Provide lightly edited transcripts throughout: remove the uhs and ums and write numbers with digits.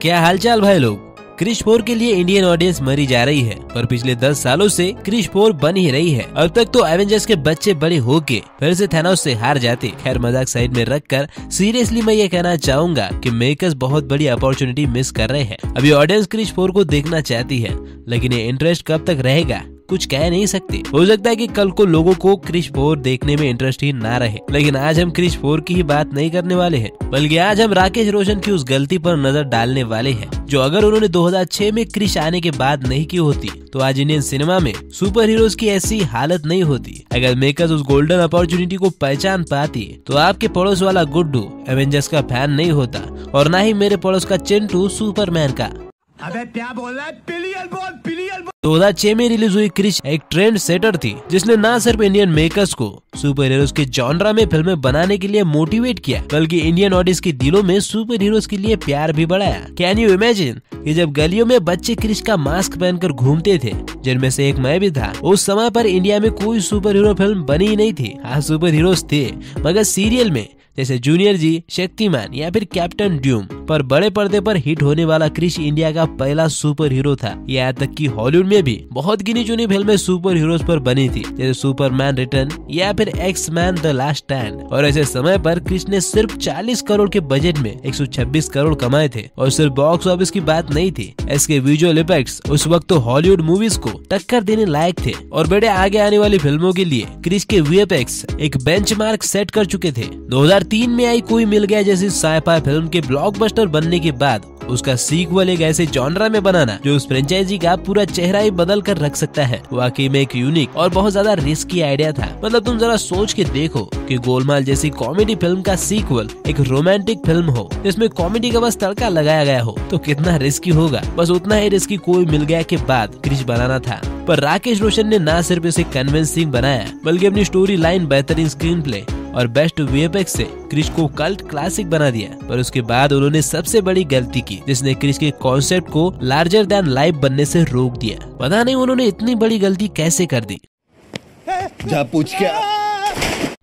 क्या हालचाल भाई लोग। क्रिश 4 के लिए इंडियन ऑडियंस मरी जा रही है, पर पिछले 10 सालों से क्रिश 4 बन ही रही है। अब तक तो एवेंजर्स के बच्चे बड़े होके फिर से थैनोस से हार जाते। खैर मजाक साइड में रखकर सीरियसली मैं ये कहना चाहूंगा कि मेकर्स बहुत बड़ी अपॉर्चुनिटी मिस कर रहे हैं। अभी ऑडियंस क्रिश 4 को देखना चाहती है, लेकिन ये इंटरेस्ट कब तक रहेगा कुछ कह नहीं सकते। हो सकता है कि कल को लोगों को क्रिश 4 देखने में इंटरेस्ट ही ना रहे। लेकिन आज हम क्रिश 4 की ही बात नहीं करने वाले हैं, बल्कि आज हम राकेश रोशन की उस गलती पर नजर डालने वाले हैं जो अगर उन्होंने 2006 में क्रिश आने के बाद नहीं की होती तो आज इंडियन सिनेमा में सुपर हीरोज की ऐसी हालत नहीं होती। अगर मेकर्स उस गोल्डन अपॉर्चुनिटी को पहचान पाती तो आपके पड़ोस वाला गुड्डू एवेंजर्स का फैन नहीं होता और ना ही मेरे पड़ोस का चिंटू सुपरमैन का। अबे क्या बोल रहा है? पिलियन बोल, पिलियन बोल। 2006 में रिलीज हुई क्रिश एक ट्रेंड सेटर थी, जिसने न सिर्फ इंडियन मेकर्स को सुपर हीरोज के जॉनरा में फिल्में बनाने के लिए मोटिवेट किया, बल्कि इंडियन ऑडियंस के दिलों में सुपर हीरोज के लिए प्यार भी बढ़ाया। कैन यू इमेजिन कि जब गलियों में बच्चे क्रिश का मास्क पहनकर घूमते थे, जिनमें से एक मैं भी था। उस समय पर इंडिया में कोई सुपर हीरो फिल्म बनी ही नहीं थी। हाँ सुपर हीरोज थे, मगर सीरियल में जैसे जूनियर जी, शक्तिमान या फिर कैप्टन ड्यूम, पर बड़े पर्दे पर हिट होने वाला क्रिश इंडिया का पहला सुपर हीरो था। यहाँ तक कि हॉलीवुड में भी बहुत गिनी चुनी फिल्में सुपर हीरोज पर बनी थी, जैसे सुपरमैन रिटर्न या फिर x man the last stand. और ऐसे समय पर क्रिश ने सिर्फ 40 करोड़ के बजट में 126 करोड़ कमाए थे। और सिर्फ बॉक्स ऑफिस की बात नहीं थी, इसके विजुअल इफेक्ट्स उस वक्त तो हॉलीवुड मूवीज को टक्कर देने लायक थे। और बड़े आगे आने वाली फिल्मों के लिए क्रिश के वीएफएक्स एक बेंचमार्क सेट कर चुके थे। 2003 में आई कोई मिल गया जैसी साइ-फाई फिल्म के ब्लॉकबस्टर बनने के बाद उसका सीक्वल एक ऐसे जॉनरा में बनाना जो उस फ्रेंचाइजी का पूरा चेहरा ही बदल कर रख सकता है, वाकई में एक यूनिक और बहुत ज्यादा रिस्की आइडिया था। मतलब तुम जरा सोच के देखो कि गोलमाल जैसी कॉमेडी फिल्म का सीक्वल एक रोमांटिक फिल्म हो, जिसमें कॉमेडी का बस तड़का लगाया गया हो, तो कितना रिस्की होगा। बस उतना ही रिस्की कोई मिल गया के बाद क्रिश बनाना था। पर राकेश रोशन ने न सिर्फ इसे कन्विंसिंग बनाया, बल्कि अपनी स्टोरी लाइन, बेहतरीन स्क्रीन प्ले और बेस्ट वीएफएक्स से क्रिश को कल्ट क्लासिक बना दिया। पर उसके बाद उन्होंने सबसे बड़ी गलती की, जिसने क्रिश के कॉन्सेप्ट को लार्जर देन लाइफ बनने से रोक दिया। पता नहीं उन्होंने इतनी बड़ी गलती कैसे कर दी। जा पूछ क्या।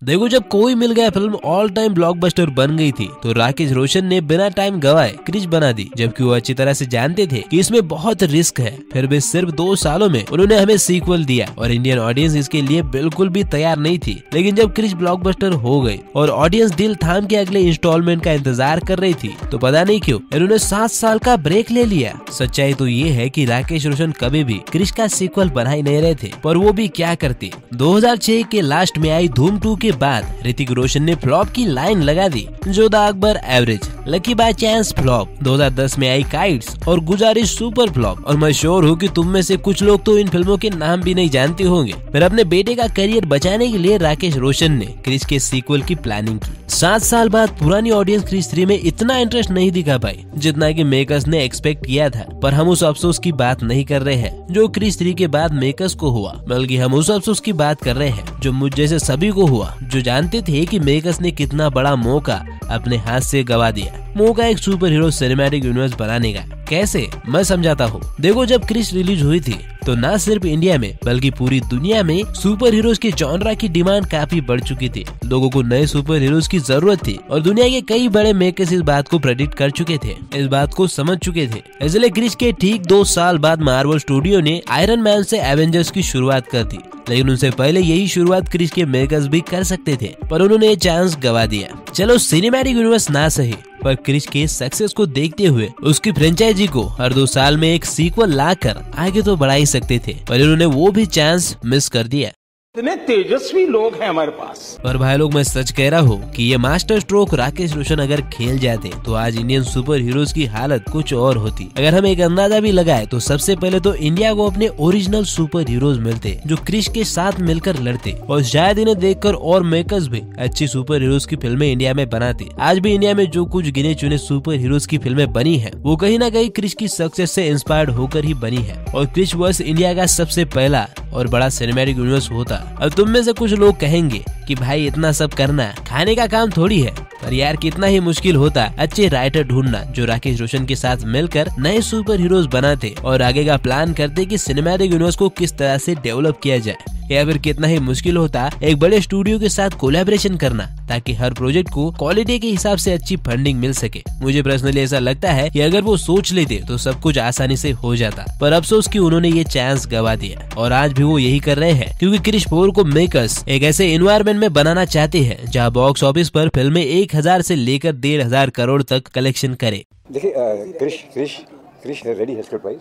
देखो जब कोई मिल गया फिल्म ऑल टाइम ब्लॉकबस्टर बन गई थी, तो राकेश रोशन ने बिना टाइम गवाए क्रिश बना दी, जबकि वो अच्छी तरह से जानते थे कि इसमें बहुत रिस्क है। फिर भी सिर्फ 2 सालों में उन्होंने हमें सीक्वल दिया और इंडियन ऑडियंस इसके लिए बिल्कुल भी तैयार नहीं थी। लेकिन जब क्रिश ब्लॉकबस्टर हो गई और ऑडियंस दिल थाम के अगले इंस्टॉलमेंट का इंतजार कर रही थी, तो पता नहीं क्यों इन्होंने 7 साल का ब्रेक ले लिया। सच्चाई तो ये है कि राकेश रोशन कभी भी क्रिश का सीक्वल बना ही नहीं रहे थे, पर वो भी क्या करते। 2006 के लास्ट में आई धूम 2 के बाद ऋतिक रोशन ने फ्लॉप की लाइन लगा दी, Jodha Akbar average, lucky by chance flop. 2010 में आई काइट्स और गुजारिश सुपर फ्लॉप। और मैं श्योर हूँ कि तुम में से कुछ लोग तो इन फिल्मों के नाम भी नहीं जानते होंगे। फिर अपने बेटे का करियर बचाने के लिए राकेश रोशन ने क्रिश के सीक्वल की प्लानिंग की। 7 साल बाद पुरानी ऑडियंस क्रिश 3 में इतना इंटरेस्ट नहीं दिखा पाई जितना कि मेकर्स ने एक्सपेक्ट किया था। पर हम उस अफसोस की बात नहीं कर रहे हैं जो क्रिश 3 के बाद मेकर्स को हुआ, बल्कि हम उस अफसोस की बात कर रहे हैं जो मुझ जैसे सभी को हुआ, जो जानते थे कि मेकर्स ने कितना बड़ा मौका अपने हाथ से गवा दिया। मौका एक सुपर हीरो सिनेमैटिक यूनिवर्स बनाने का। कैसे, मैं समझाता हूँ। देखो जब क्रिश रिलीज हुई थी तो न सिर्फ इंडिया में बल्कि पूरी दुनिया में सुपर हीरोज के जॉनरा की डिमांड काफी बढ़ चुकी थी। लोगों को नए सुपर हीरोज की जरूरत थी और दुनिया के कई बड़े मेकर्स इस बात को प्रेडिक्ट कर चुके थे, इस बात को समझ चुके थे। इसलिए क्रिश के ठीक 2 साल बाद मार्वल स्टूडियो ने आयरन मैन से एवेंजर्स की शुरुआत कर दी। लेकिन उनसे पहले यही शुरुआत क्रिश के मेकर्स भी कर सकते थे, पर उन्होंने ये चांस गवा दिया। चलो सिनेमैटिक यूनिवर्स ना सही, पर क्रिश के सक्सेस को देखते हुए उसकी फ्रेंचाइजी को हर 2 साल में एक सीक्वल लाकर आगे तो बढ़ा ही सकते थे, पर इन्होंने वो भी चांस मिस कर दिया। इतने तेजस्वी लोग हैं हमारे पास। पर भाई लोग मैं सच कह रहा हूँ कि ये मास्टर स्ट्रोक राकेश रोशन अगर खेल जाते तो आज इंडियन सुपर हीरोज की हालत कुछ और होती। अगर हम एक अंदाजा भी लगाए तो सबसे पहले तो इंडिया को अपने ओरिजिनल सुपर हीरोज मिलते जो क्रिश के साथ मिलकर लड़ते, और शायद इन्हें देखकर और मेकर्स भी अच्छी सुपर हीरोज की फिल्में इंडिया में बनाते। आज भी इंडिया में जो कुछ गिने चुने सुपर हीरोज की फिल्में बनी है वो कहीं ना कहीं क्रिश की सक्सेस से इंस्पायर्ड होकर ही बनी है। और क्रिश वर्स इंडिया का सबसे पहला और बड़ा सिनेमैटिक यूनिवर्स होता। अब तुम में से कुछ लोग कहेंगे कि भाई इतना सब करना खाने का काम थोड़ी है, पर यार कितना ही मुश्किल होता अच्छे राइटर ढूंढना जो राकेश रोशन के साथ मिलकर नए सुपर हीरोज बनाते और आगे का प्लान करते कि सिनेमैटिक यूनिवर्स को किस तरह से डेवलप किया जाए, या फिर कितना ही मुश्किल होता एक बड़े स्टूडियो के साथ कोलैबोरेशन करना ताकि हर प्रोजेक्ट को क्वालिटी के हिसाब से अच्छी फंडिंग मिल सके। मुझे पर्सनली ऐसा लगता है कि अगर वो सोच लेते तो सब कुछ आसानी से हो जाता, पर अफसोस कि उन्होंने ये चांस गवा दिया और आज भी वो यही कर रहे हैं क्योंकि क्रिश 4 को मेकर्स एक ऐसे एनवायरनमेंट में बनाना चाहते हैं जहाँ बॉक्स ऑफिस पर फिल्में 1000 से लेकर 1500 करोड़ तक कलेक्शन करे। देखिए क्रिश रेडी है स्क्रिप्ट वाइज,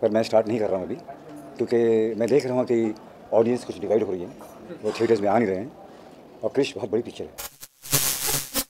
पर मैं स्टार्ट नहीं कर रहा हूँ अभी क्योंकि मैं देख रहा हूँ कि ऑडियंस कुछ डिवाइड हो रही है, वो थिएटर्स में आ नहीं रहे हैं और क्रिश बहुत बड़ी पिक्चर है।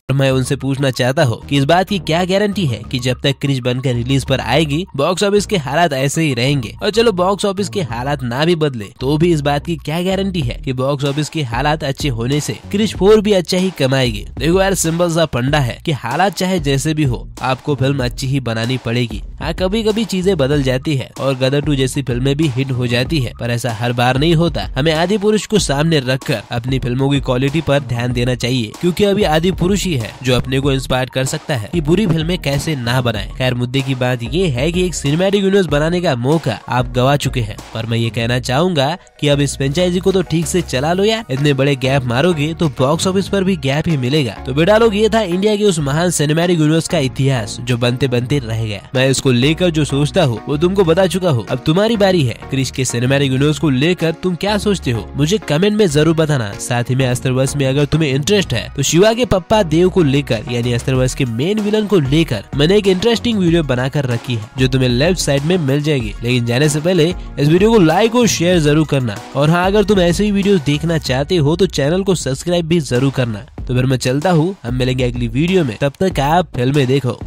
मैं उनसे पूछना चाहता हूँ कि इस बात की क्या गारंटी है कि जब तक क्रिश बनकर रिलीज पर आएगी बॉक्स ऑफिस के हालात ऐसे ही रहेंगे, और चलो बॉक्स ऑफिस के हालात ना भी बदले तो भी इस बात की क्या गारंटी है कि बॉक्स ऑफिस के हालात अच्छे होने से क्रिश 4 भी अच्छा ही कमाएगी। देखो यार, सिंपल सा फंडा है कि हालात चाहे जैसे भी हो आपको फिल्म अच्छी ही बनानी पड़ेगी। हाँ, कभी कभी चीजें बदल जाती है और गदर 2 जैसी फिल्में भी हिट हो जाती है, पर ऐसा हर बार नहीं होता। हमें आदि पुरुष को सामने रखकर अपनी फिल्मों की क्वालिटी पर ध्यान देना चाहिए क्योंकि अभी आदि पुरुष ही है जो अपने को इंस्पायर कर सकता है कि बुरी फिल्में कैसे ना बनाएं। खैर, मुद्दे की बात ये है कि एक सिनेमैटिक यूनिवर्स बनाने का मौका आप गवा चुके हैं, पर मैं ये कहना चाहूंगा कि अब इस फ्रेंचाइजी को तो ठीक से चला लो यार। इतने बड़े गैप मारोगे तो बॉक्स ऑफिस पर भी गैप ही मिलेगा। तो बेटा लोग, ये था इंडिया के उस महान सिनेमैटिक यूनिवर्स का इतिहास जो बनते बनते रह गया। मैं इसको लेकर जो सोचता हूँ वो तुमको बता चुका हूँ। अब तुम्हारी बारी है। क्रिश के सिनेमैटिक यूनिवर्स को लेकर तुम क्या सोचते हो मुझे कमेंट में जरूर बताना। साथ ही में अस्त्रवर्ष में अगर तुम्हें इंटरेस्ट है तो शिवा के पप्पा देव को लेकर यानी अस्त्रवर्ष के मेन विलन को लेकर मैंने एक इंटरेस्टिंग वीडियो बनाकर रखी है जो तुम्हें लेफ्ट साइड में मिल जाएगी। लेकिन जाने से पहले इस वीडियो को लाइक और शेयर जरूर करना, और हाँ, अगर तुम ऐसे ही वीडियो देखना चाहते हो तो चैनल को सब्सक्राइब भी जरूर करना। तो फिर मैं चलता हूँ, हम मिलेंगे अगली वीडियो में, तब तक आप फिल्में देखो।